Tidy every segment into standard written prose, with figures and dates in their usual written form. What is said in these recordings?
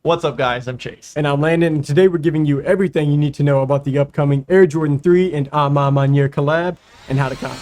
What's up, guys? I'm Chase. And I'm Landon, and today we're giving you everything you need to know about the upcoming Air Jordan 3 and A Ma Maniere collab and how to cop.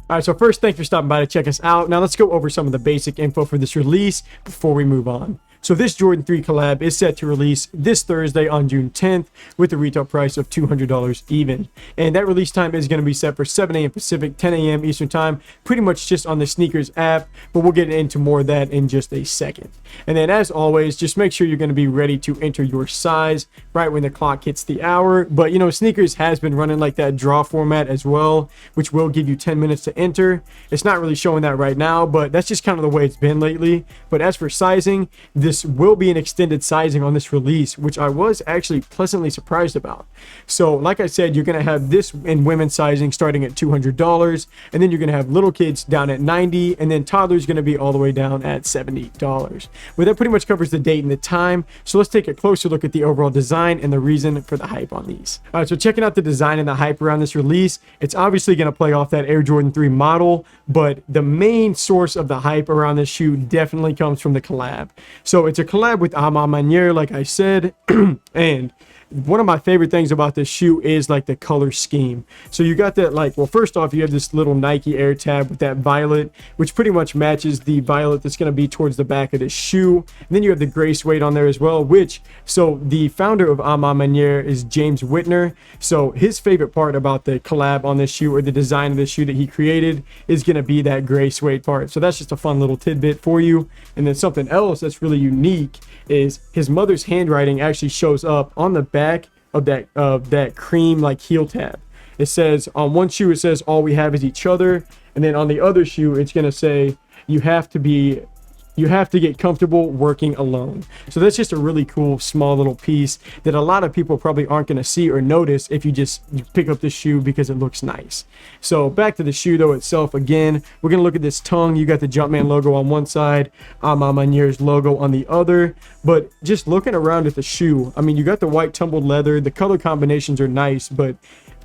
All right, so first, thanks for stopping by to check us out. Now let's go over some of the basic info for this release before we move on. So this Jordan 3 collab is set to release this Thursday on June 10th with a retail price of $200 even. And that release time is going to be set for 7 a.m. Pacific, 10 a.m. Eastern time, pretty much just on the sneakers app, but we'll get into more of that in just a second. And then as always, just make sure you're going to be ready to enter your size right when the clock hits the hour. But you know, sneakers has been running like that draw format as well, which will give you 10 minutes to enter. It's not really showing that right now, but that's just kind of the way it's been lately. But as for sizing, this will be an extended sizing on this release, which I was actually pleasantly surprised about. So like I said, you're going to have this in women's sizing starting at $200, and then you're going to have little kids down at $90, and then toddlers going to be all the way down at $70. But that pretty much covers the date and the time. So let's take a closer look at the overall design and the reason for the hype on these. All right, so checking out the design and the hype around this release, it's obviously going to play off that Air Jordan 3 model, but the main source of the hype around this shoe definitely comes from the collab. So it's a collab with A Ma Maniere, like I said, and one of my favorite things about this shoe is like the color scheme. So you got that, like, well, first off, you have this little Nike Air tab with that violet, which pretty much matches the violet that's going to be towards the back of the shoe. And then you have the gray suede on there as well, which, so the founder of A Ma Maniere is James Whitner. So his favorite part about the collab on this shoe, or the design of the shoe that he created, is going to be that gray suede part. So that's just a fun little tidbit for you. And then something else that's really unique is his mother's handwriting actually shows up on the back of that cream like heel tab. It says on one shoe, it says all we have is each other, and then on the other shoe it's going to say you have to get comfortable working alone. So that's just a really cool small little piece that a lot of people probably aren't going to see or notice if you pick up this shoe because it looks nice. So back to the shoe though itself, again, we're going to look at this tongue. You got the Jumpman logo on one side, A Ma Maniere's logo on the other. But just looking around at the shoe, I mean, you got the white tumbled leather, the color combinations are nice, but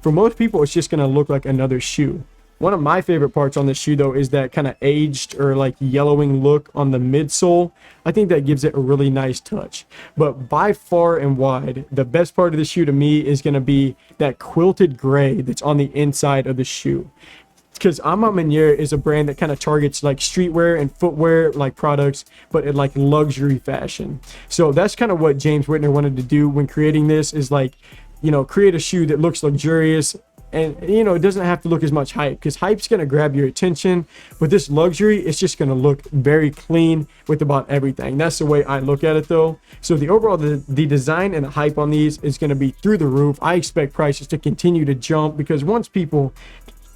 for most people it's just going to look like another shoe. One of my favorite parts on this shoe though is that kind of aged or like yellowing look on the midsole. I think that gives it a really nice touch. But by far and wide, the best part of the shoe to me is going to be that quilted gray that's on the inside of the shoe. Because A Ma Maniere is a brand that kind of targets like streetwear and footwear like products, but in like luxury fashion. So that's kind of what James Whitner wanted to do when creating this, is like, you know, create a shoe that looks luxurious. And, you know, it doesn't have to look as much hype, because hype's going to grab your attention. But this luxury, it's just going to look very clean with about everything. That's the way I look at it, though. So the overall, the design and the hype on these is going to be through the roof. I expect prices to continue to jump, because once people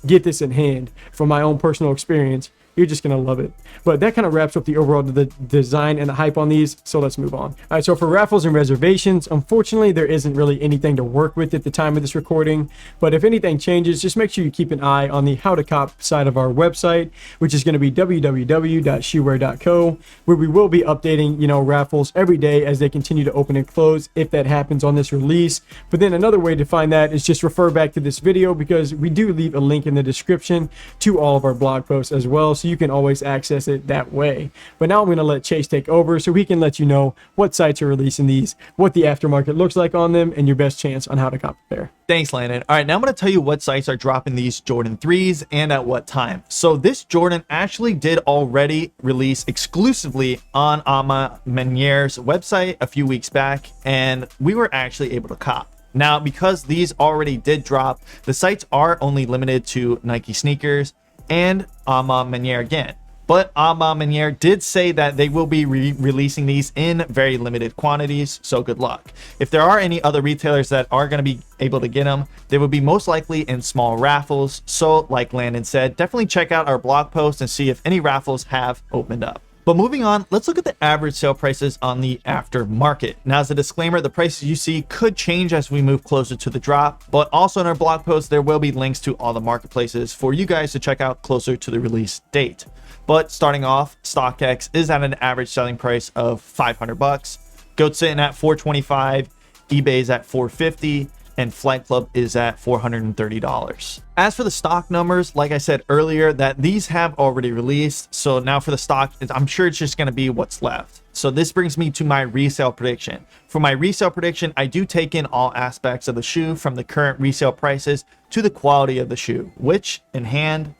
get this in hand, from my own personal experience, you're just going to love it. But that kind of wraps up the overall the design and the hype on these. So let's move on. All right, so for raffles and reservations, unfortunately, there isn't really anything to work with at the time of this recording. But if anything changes, just make sure you keep an eye on the How to Cop side of our website, which is going to be www.shoeware.co, where we will be updating, you know, raffles every day as they continue to open and close, if that happens on this release. But then another way to find that is just refer back to this video, because we do leave a link in the description to all of our blog posts as well. So you can always access it that way. But now I'm going to let Chase take over so he can let you know what sites are releasing these, what the aftermarket looks like on them, and your best chance on how to cop a pair. Thanks, Landon. All right, now I'm going to tell you what sites are dropping these Jordan 3s and at what time. So this Jordan actually did already release exclusively on A Ma Maniere's website a few weeks back, and we were actually able to cop. Now, because these already did drop, the sites are only limited to Nike sneakers and A Ma Maniere again. But A Ma Maniere did say that they will be releasing these in very limited quantities, so good luck. If there are any other retailers that are going to be able to get them, they will be most likely in small raffles. So like Landon said, definitely check out our blog post and see if any raffles have opened up. But moving on, let's look at the average sale prices on the aftermarket. Now, as a disclaimer, the prices you see could change as we move closer to the drop, but also in our blog post, there will be links to all the marketplaces for you guys to check out closer to the release date. But starting off, StockX is at an average selling price of $500. Goat's sitting at $425, eBay's at $450, and Flight Club is at $430. As for the stock numbers, like I said earlier, that these have already released. So now for the stock, I'm sure it's just going to be what's left. So this brings me to my resale prediction. For my resale prediction, I do take in all aspects of the shoe, from the current resale prices to the quality of the shoe, which in hand,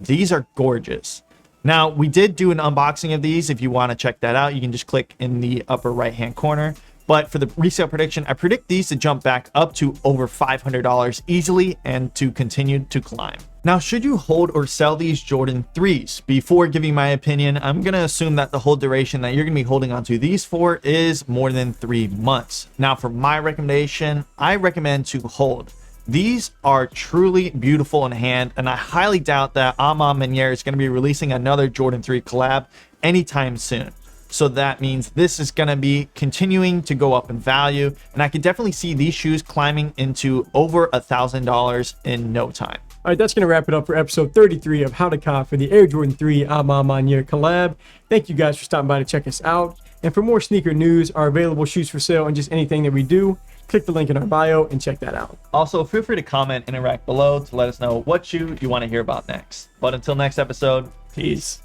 these are gorgeous. Now, we did do an unboxing of these. If you want to check that out, you can just click in the upper right hand corner. But for the resale prediction, I predict these to jump back up to over $500 easily and to continue to climb. Now, should you hold or sell these Jordan 3s? Before giving my opinion, I'm going to assume that the whole duration that you're going to be holding onto these for is more than 3 months. Now, for my recommendation, I recommend to hold. These are truly beautiful in hand, and I highly doubt that A Ma Maniere is going to be releasing another Jordan 3 collab anytime soon. So that means this is going to be continuing to go up in value, and I can definitely see these shoes climbing into over $1,000 in no time. All right, that's going to wrap it up for episode 33 of How to Cop for the Air Jordan 3 A Ma Maniere collab. Thank you guys for stopping by to check us out. And for more sneaker news, our available shoes for sale, and just anything that we do, click the link in our bio and check that out. Also, feel free to comment and interact below to let us know what shoe you want to hear about next. But until next episode, peace.